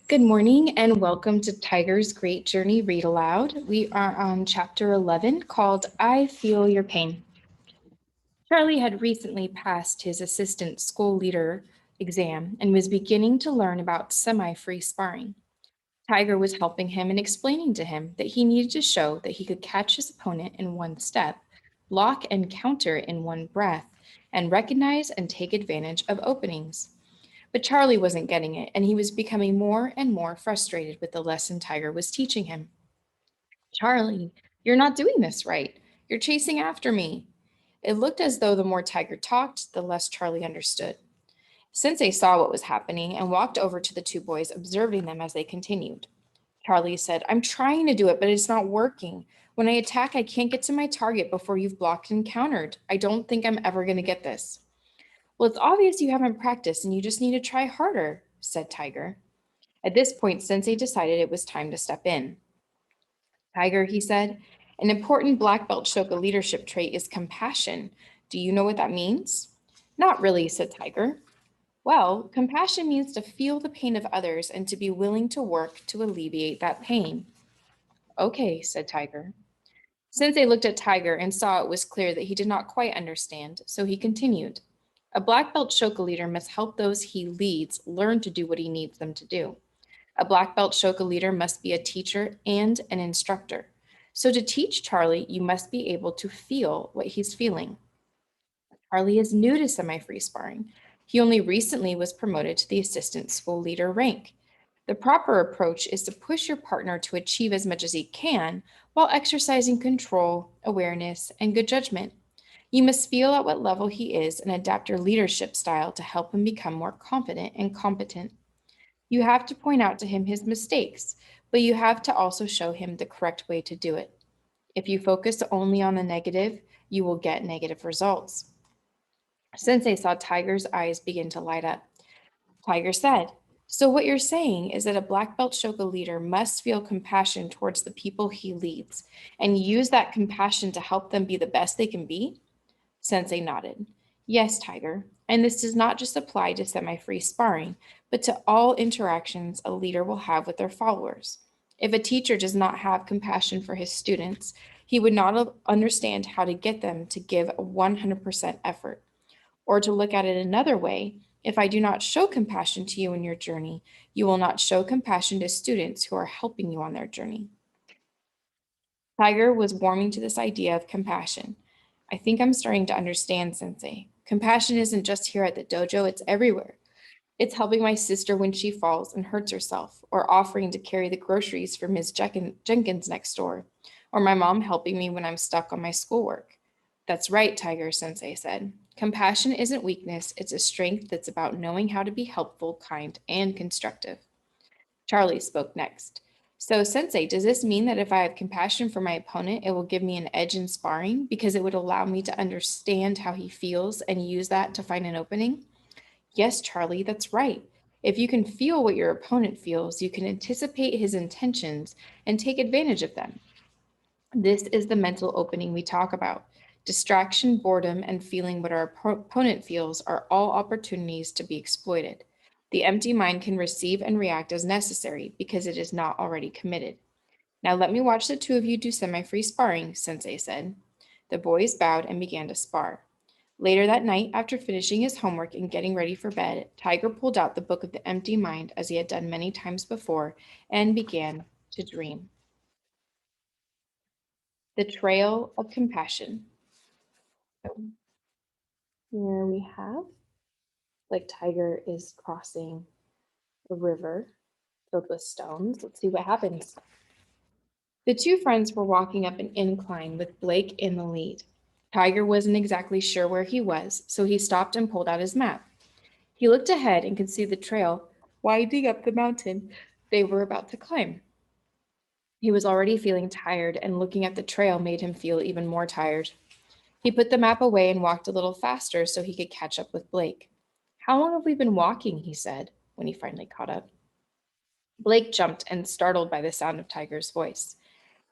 Good morning and welcome to Tiger's Great Journey Read Aloud. We are on chapter 11 called I Feel Your Pain. Charlie had recently passed his assistant school leader exam and was beginning to learn about semi-free sparring. Tiger was helping him and explaining to him that he needed to show that he could catch his opponent in one step, block and counter in one breath, and recognize and take advantage of openings. But Charlie wasn't getting it, and he was becoming more and more frustrated with the lesson Tiger was teaching him. Charlie, you're not doing this right. You're chasing after me. It looked as though the more Tiger talked, the less Charlie understood. Sensei saw what was happening and walked over to the two boys, observing them as they continued. Charlie said, I'm trying to do it, but it's not working. When I attack, I can't get to my target before you've blocked and countered. I don't think I'm ever going to get this. Well, it's obvious you haven't practiced and you just need to try harder, said Tiger. At this point, Sensei decided it was time to step in. Tiger, he said, an important black belt Shoka leadership trait is compassion. Do you know what that means? Not really, said Tiger. Well, compassion means to feel the pain of others and to be willing to work to alleviate that pain. Okay, said Tiger. Sensei looked at Tiger and saw it was clear that he did not quite understand, so he continued. A black belt Shoka leader must help those he leads learn to do what he needs them to do. A black belt Shoka leader must be a teacher and an instructor. So to teach Charlie, you must be able to feel what he's feeling. Charlie is new to semi-free sparring. He only recently was promoted to the assistant school leader rank. The proper approach is to push your partner to achieve as much as he can while exercising control, awareness, and good judgment. You must feel at what level he is and adapt your leadership style to help him become more confident and competent. You have to point out to him his mistakes, but you have to also show him the correct way to do it. If you focus only on the negative, you will get negative results. Sensei saw Tiger's eyes begin to light up. Tiger said, so what you're saying is that a black belt Shoka leader must feel compassion towards the people he leads and use that compassion to help them be the best they can be? Sensei nodded. Yes, Tiger. And this does not just apply to semi-free sparring, but to all interactions a leader will have with their followers. If a teacher does not have compassion for his students, he would not understand how to get them to give a 100% effort. Or to look at it another way, if I do not show compassion to you in your journey, you will not show compassion to students who are helping you on their journey. Tiger was warming to this idea of compassion. I think I'm starting to understand, Sensei. Compassion isn't just here at the dojo, it's everywhere. It's helping my sister when she falls and hurts herself, or offering to carry the groceries for Ms. Jenkins next door, or my mom helping me when I'm stuck on my schoolwork. That's right, Tiger, Sensei said. Compassion isn't weakness, it's a strength that's about knowing how to be helpful, kind, and constructive. Charlie spoke next. So, Sensei, does this mean that if I have compassion for my opponent, it will give me an edge in sparring because it would allow me to understand how he feels and use that to find an opening? Yes, Charlie, that's right. If you can feel what your opponent feels, you can anticipate his intentions and take advantage of them. This is the mental opening we talk about. Distraction, boredom, and feeling what our opponent feels are all opportunities to be exploited. The empty mind can receive and react as necessary because it is not already committed. Now let me watch the two of you do semi-free sparring, Sensei said. The boys bowed and began to spar. Later that night, after finishing his homework and getting ready for bed, Tiger pulled out the Book of the Empty Mind as he had done many times before and began to dream. The Trail of Compassion. So here we have, like Tiger is crossing a river filled with stones. Let's see what happens. The two friends were walking up an incline with Blake in the lead. Tiger wasn't exactly sure where he was, so he stopped and pulled out his map. He looked ahead and could see the trail winding up the mountain they were about to climb. He was already feeling tired, and looking at the trail made him feel even more tired. He put the map away and walked a little faster so he could catch up with Blake. How long have we been walking? He said, when he finally caught up. Blake jumped and startled by the sound of Tiger's voice.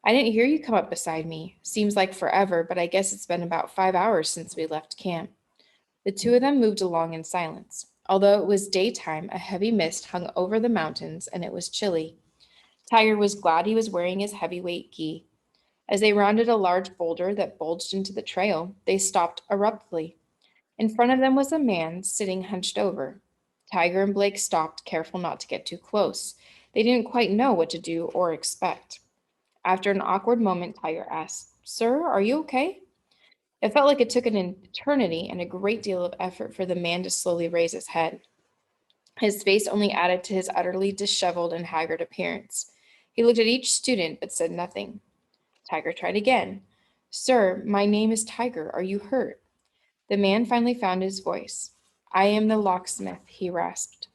I didn't hear you come up beside me. Seems like forever, but I guess it's been about 5 hours since we left camp. The two of them moved along in silence. Although it was daytime, a heavy mist hung over the mountains and it was chilly. Tiger was glad he was wearing his heavyweight gi. As they rounded a large boulder that bulged into the trail, they stopped abruptly. In front of them was a man sitting hunched over. Tiger and Blake stopped, careful not to get too close. They didn't quite know what to do or expect. After an awkward moment, Tiger asked, "Sir, are you okay?" It felt like it took an eternity and a great deal of effort for the man to slowly raise his head. His face only added to his utterly disheveled and haggard appearance. He looked at each student but said nothing. Tiger tried again. "Sir, my name is Tiger. Are you hurt?" The man finally found his voice. "I am the locksmith," he rasped.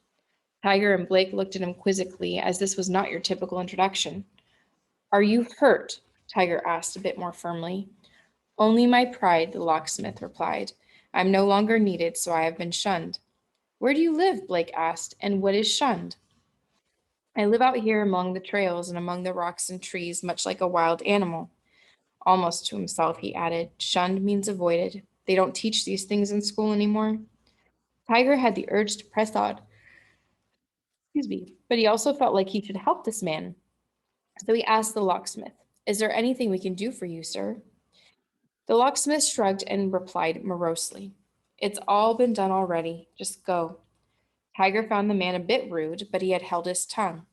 Tiger and Blake looked at him quizzically, as this was not your typical introduction. "Are you hurt?" Tiger asked a bit more firmly. "Only my pride," the locksmith replied. "I'm no longer needed, so I have been shunned." "Where do you live?" Blake asked, "and what is shunned?" "I live out here among the trails and among the rocks and trees, much like a wild animal." Almost to himself, he added, "Shunned means avoided. They don't teach these things in school anymore." Tiger had the urge to press on, but he also felt like he should help this man. So he asked the locksmith, "Is there anything we can do for you, sir?" The locksmith shrugged and replied morosely, "It's all been done already. Just go." Tiger found the man a bit rude, but he had held his tongue.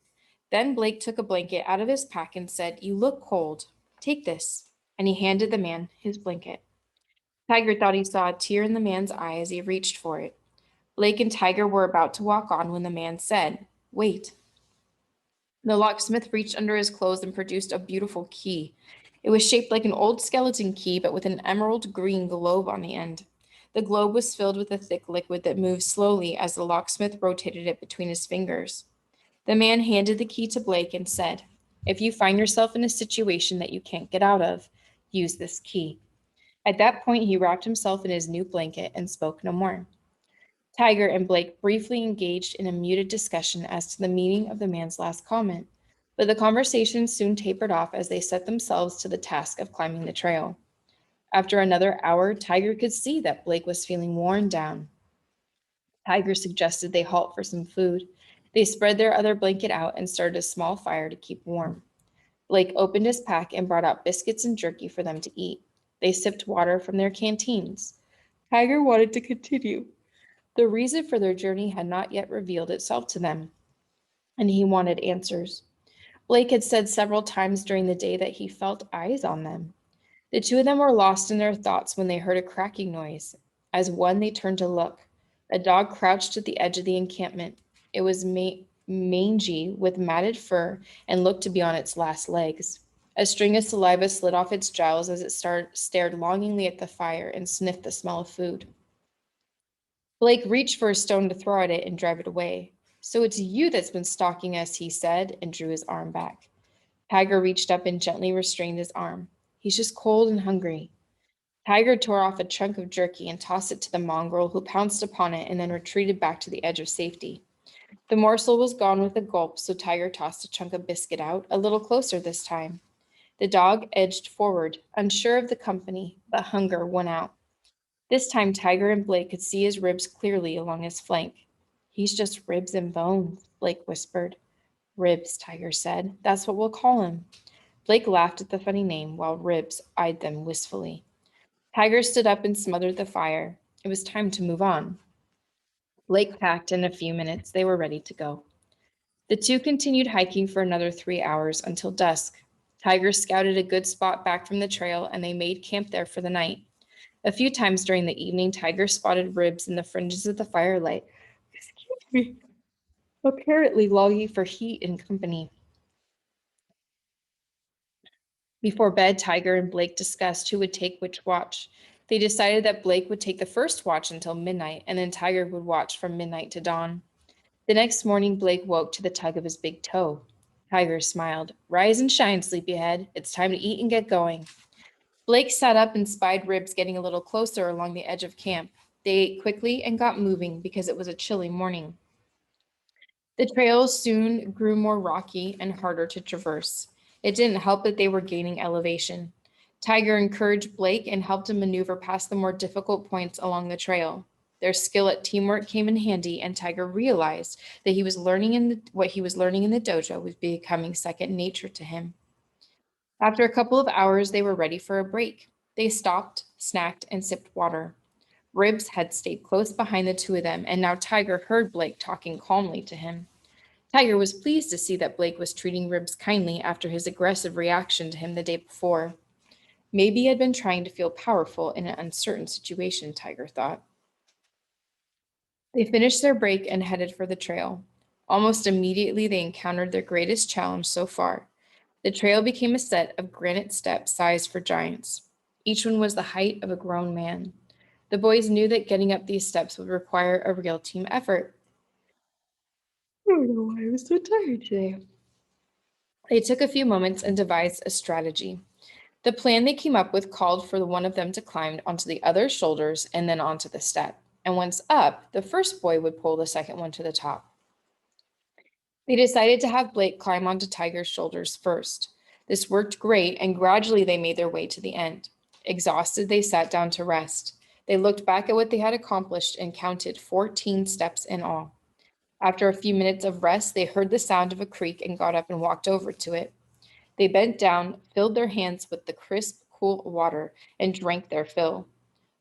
Then Blake took a blanket out of his pack and said, "You look cold. Take this." And he handed the man his blanket. Tiger thought he saw a tear in the man's eye as he reached for it. Blake and Tiger were about to walk on when the man said, "Wait." The locksmith reached under his clothes and produced a beautiful key. It was shaped like an old skeleton key, but with an emerald green globe on the end. The globe was filled with a thick liquid that moved slowly as the locksmith rotated it between his fingers. The man handed the key to Blake and said, "If you find yourself in a situation that you can't get out of, use this key." At that point, he wrapped himself in his new blanket and spoke no more. Tiger and Blake briefly engaged in a muted discussion as to the meaning of the man's last comment, but the conversation soon tapered off as they set themselves to the task of climbing the trail. After another hour, Tiger could see that Blake was feeling worn down. Tiger suggested they halt for some food. They spread their other blanket out and started a small fire to keep warm. Blake opened his pack and brought out biscuits and jerky for them to eat. They sipped water from their canteens. Tiger wanted to continue. The reason for their journey had not yet revealed itself to them, and he wanted answers. Blake had said several times during the day that he felt eyes on them. The two of them were lost in their thoughts when they heard a cracking noise. As one, they turned to look. A dog crouched at the edge of the encampment. It was mangy with matted fur and looked to be on its last legs. A string of saliva slid off its jowls as it stared longingly at the fire and sniffed the smell of food. Blake reached for a stone to throw at it and drive it away. "So it's you that's been stalking us," he said, and drew his arm back. Tiger reached up and gently restrained his arm. "He's just cold and hungry." Tiger tore off a chunk of jerky and tossed it to the mongrel, who pounced upon it and then retreated back to the edge of safety. The morsel was gone with a gulp, so Tiger tossed a chunk of biscuit out, a little closer this time. The dog edged forward, unsure of the company, but hunger won out. This time Tiger and Blake could see his ribs clearly along his flank. "He's just ribs and bones," Blake whispered. "Ribs," Tiger said. "That's what we'll call him." Blake laughed at the funny name, while Ribs eyed them wistfully. Tiger stood up and smothered the fire. It was time to move on. Blake packed in a few minutes. They were ready to go. The two continued hiking for another 3 hours until dusk. Tiger scouted a good spot back from the trail, and they made camp there for the night. A few times during the evening, Tiger spotted Ribs in the fringes of the firelight, apparently longing for heat and company. Before bed, Tiger and Blake discussed who would take which watch. They decided that Blake would take the first watch until midnight, and then Tiger would watch from midnight to dawn. The next morning, Blake woke to the tug of his big toe. Tiger smiled. "Rise and shine, sleepyhead. It's time to eat and get going." Blake sat up and spied Ribs getting a little closer along the edge of camp. They ate quickly and got moving because it was a chilly morning. The trails soon grew more rocky and harder to traverse. It didn't help that they were gaining elevation. Tiger encouraged Blake and helped him maneuver past the more difficult points along the trail. Their skill at teamwork came in handy, and Tiger realized that what he was learning in the dojo was becoming second nature to him. After a couple of hours, they were ready for a break. They stopped, snacked, and sipped water. Ribs had stayed close behind the two of them, and now Tiger heard Blake talking calmly to him. Tiger was pleased to see that Blake was treating Ribs kindly after his aggressive reaction to him the day before. Maybe he had been trying to feel powerful in an uncertain situation, Tiger thought. They finished their break and headed for the trail. Almost immediately, they encountered their greatest challenge so far. The trail became a set of granite steps sized for giants. Each one was the height of a grown man. The boys knew that getting up these steps would require a real team effort. I don't know why I was so tired today. They took a few moments and devised a strategy. The plan they came up with called for one of them to climb onto the other's shoulders and then onto the step. And once up, the first boy would pull the second one to the top. They decided to have Blake climb onto Tiger's shoulders first. This worked great, and gradually they made their way to the end. Exhausted, they sat down to rest. They looked back at what they had accomplished and counted 14 steps in all. After a few minutes of rest, they heard the sound of a creek and got up and walked over to it. They bent down, filled their hands with the crisp, cool water, and drank their fill.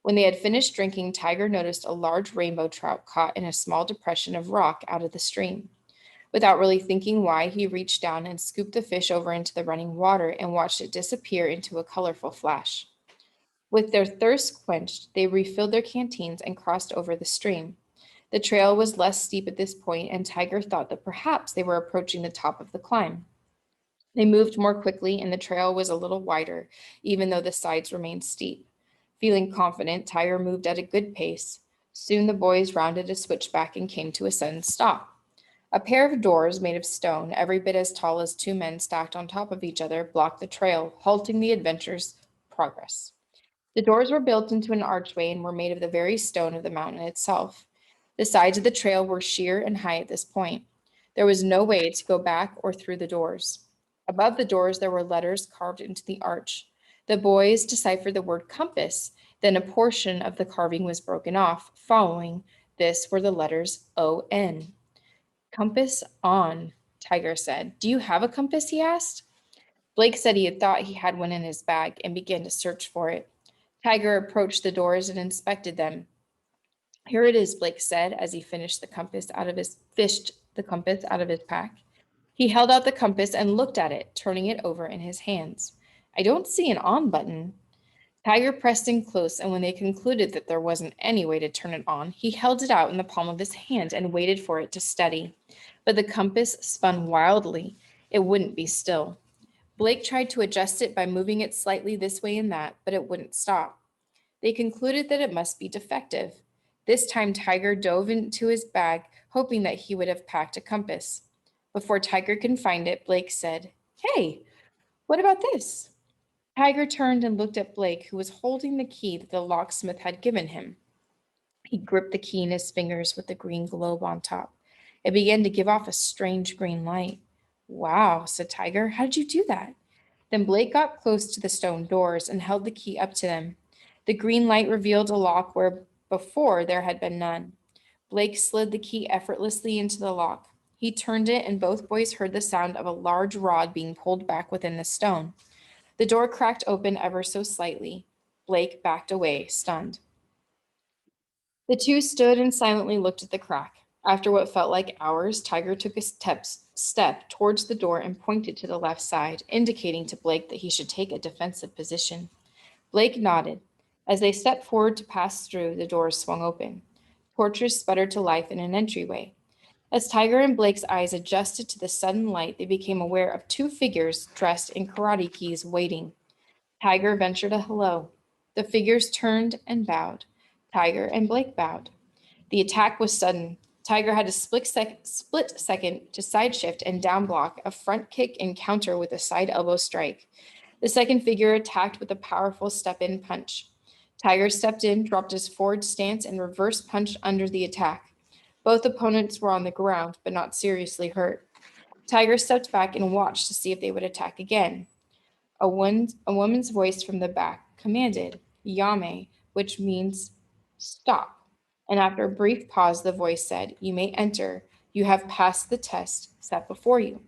When they had finished drinking, Tiger noticed a large rainbow trout caught in a small depression of rock out of the stream. Without really thinking why, he reached down and scooped the fish over into the running water and watched it disappear into a colorful flash. With their thirst quenched, they refilled their canteens and crossed over the stream. The trail was less steep at this point, and Tiger thought that perhaps they were approaching the top of the climb. They moved more quickly, and the trail was a little wider, even though the sides remained steep. Feeling confident, Tiger moved at a good pace. Soon the boys rounded a switchback and came to a sudden stop. A pair of doors made of stone, every bit as tall as two men stacked on top of each other, blocked the trail, halting the adventure's progress. The doors were built into an archway and were made of the very stone of the mountain itself. The sides of the trail were sheer and high at this point. There was no way to go back or through the doors. Above the doors, there were letters carved into the arch. The boys deciphered the word compass. Then a portion of the carving was broken off. Following this were the letters O-N. Compass on, Tiger said. Do you have a compass? He asked. Blake said he had thought he had one in his bag and began to search for it. Tiger approached the doors and inspected them. Here it is, Blake said as he fished the compass out of his pack. He held out the compass and looked at it, turning it over in his hands. I don't see an on button. Tiger pressed in close, and when they concluded that there wasn't any way to turn it on, he held it out in the palm of his hand and waited for it to steady. But the compass spun wildly. It wouldn't be still. Blake tried to adjust it by moving it slightly this way and that, but it wouldn't stop. They concluded that it must be defective. This time, Tiger dove into his bag, hoping that he would have packed a compass. Before Tiger could find it, Blake said, Hey, what about this? Tiger turned and looked at Blake, who was holding the key that the locksmith had given him. He gripped the key in his fingers with the green globe on top. It began to give off a strange green light. Wow, said Tiger. How did you do that? Then Blake got close to the stone doors and held the key up to them. The green light revealed a lock where before there had been none. Blake slid the key effortlessly into the lock. He turned it, and both boys heard the sound of a large rod being pulled back within the stone. The door cracked open ever so slightly. Blake backed away, stunned. The two stood and silently looked at the crack. After what felt like hours, Tiger took a step towards the door and pointed to the left side, indicating to Blake that he should take a defensive position. Blake nodded. As they stepped forward to pass through, the doors swung open. Torches sputtered to life in an entryway. As Tiger and Blake's eyes adjusted to the sudden light, they became aware of two figures dressed in karate kis waiting. Tiger ventured a hello. The figures turned and bowed. Tiger and Blake bowed. The attack was sudden. Tiger had a split second to side shift and down block, a front kick and counter with a side elbow strike. The second figure attacked with a powerful step-in punch. Tiger stepped in, dropped his forward stance, and reverse punched under the attack. Both opponents were on the ground, but not seriously hurt. Tiger stepped back and watched to see if they would attack again. A woman's voice from the back commanded, Yame, which means stop, And after a brief pause, the voice said, "You may enter. You have passed the test set before you."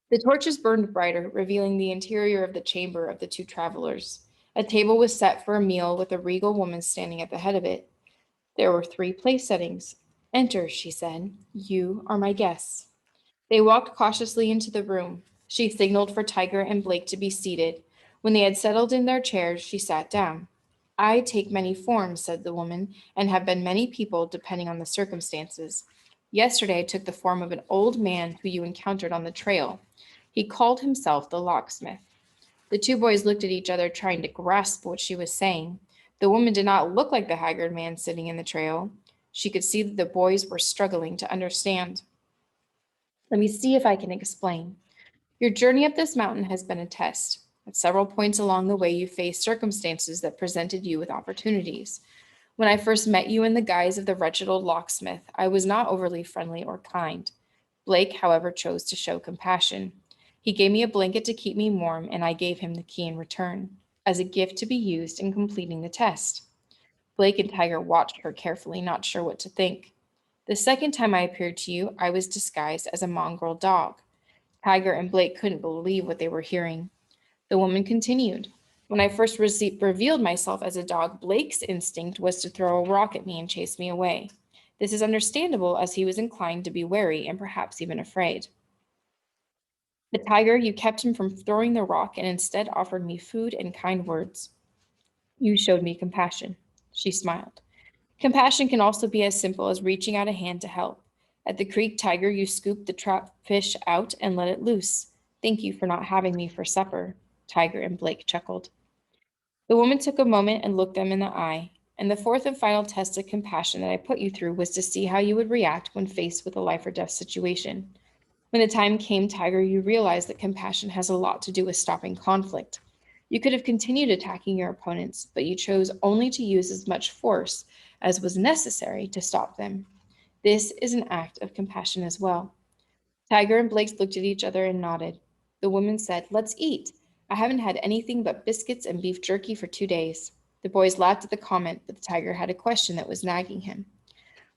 The torches burned brighter, revealing the interior of the chamber of the two travelers. A table was set for a meal with a regal woman standing at the head of it. There were 3 place settings. "Enter," she said. "You are my guests." They walked cautiously into the room. She signaled for Tiger and Blake to be seated. When they had settled in their chairs, she sat down. "I take many forms," said the woman, "and have been many people depending on the circumstances. Yesterday I took the form of an old man who you encountered on the trail. He called himself the locksmith." The two boys looked at each other, trying to grasp what she was saying. The woman did not look like the haggard man sitting in the trail. She could see that the boys were struggling to understand. "Let me see if I can explain. Your journey up this mountain has been a test. At several points along the way, you faced circumstances that presented you with opportunities. When I first met you in the guise of the wretched old locksmith, I was not overly friendly or kind. Blake, however, chose to show compassion. He gave me a blanket to keep me warm, and I gave him the key in return, as a gift to be used in completing the test." Blake and Tiger watched her carefully, not sure what to think. "The second time I appeared to you, I was disguised as a mongrel dog." Tiger and Blake couldn't believe what they were hearing. The woman continued, "When I first revealed myself as a dog, Blake's instinct was to throw a rock at me and chase me away. This is understandable, as he was inclined to be wary and perhaps even afraid. The tiger, you kept him from throwing the rock and instead offered me food and kind words. You showed me compassion." She smiled. "Compassion can also be as simple as reaching out a hand to help. At the creek, Tiger, you scooped the trapped fish out and let it loose. Thank you for not having me for supper." Tiger and Blake chuckled. The woman took a moment and looked them in the eye. "And the fourth and final test of compassion that I put you through was to see how you would react when faced with a life or death situation. When the time came, Tiger, you realized that compassion has a lot to do with stopping conflict. You could have continued attacking your opponents, but you chose only to use as much force as was necessary to stop them. This is an act of compassion as well." Tiger and Blake looked at each other and nodded. The woman said, "Let's eat. I haven't had anything but biscuits and beef jerky for 2 days." The boys laughed at the comment, but the tiger had a question that was nagging him.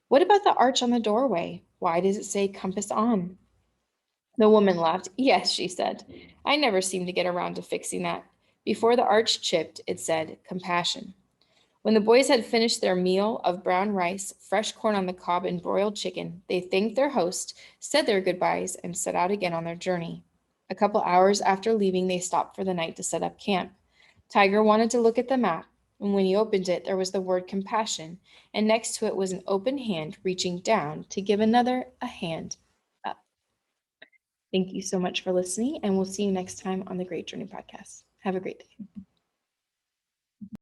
"What about the arch on the doorway? Why does it say compass on?" The woman laughed. "Yes," she said. "I never seem to get around to fixing that. Before the arch chipped, it said compassion." When the boys had finished their meal of brown rice, fresh corn on the cob, and broiled chicken, they thanked their host, said their goodbyes, and set out again on their journey. A couple hours after leaving, they stopped for the night to set up camp. Tiger wanted to look at the map, and when he opened it, there was the word compassion, and next to it was an open hand reaching down to give another a hand up. Thank you so much for listening, and we'll see you next time on the Great Journey podcast. Have a great day.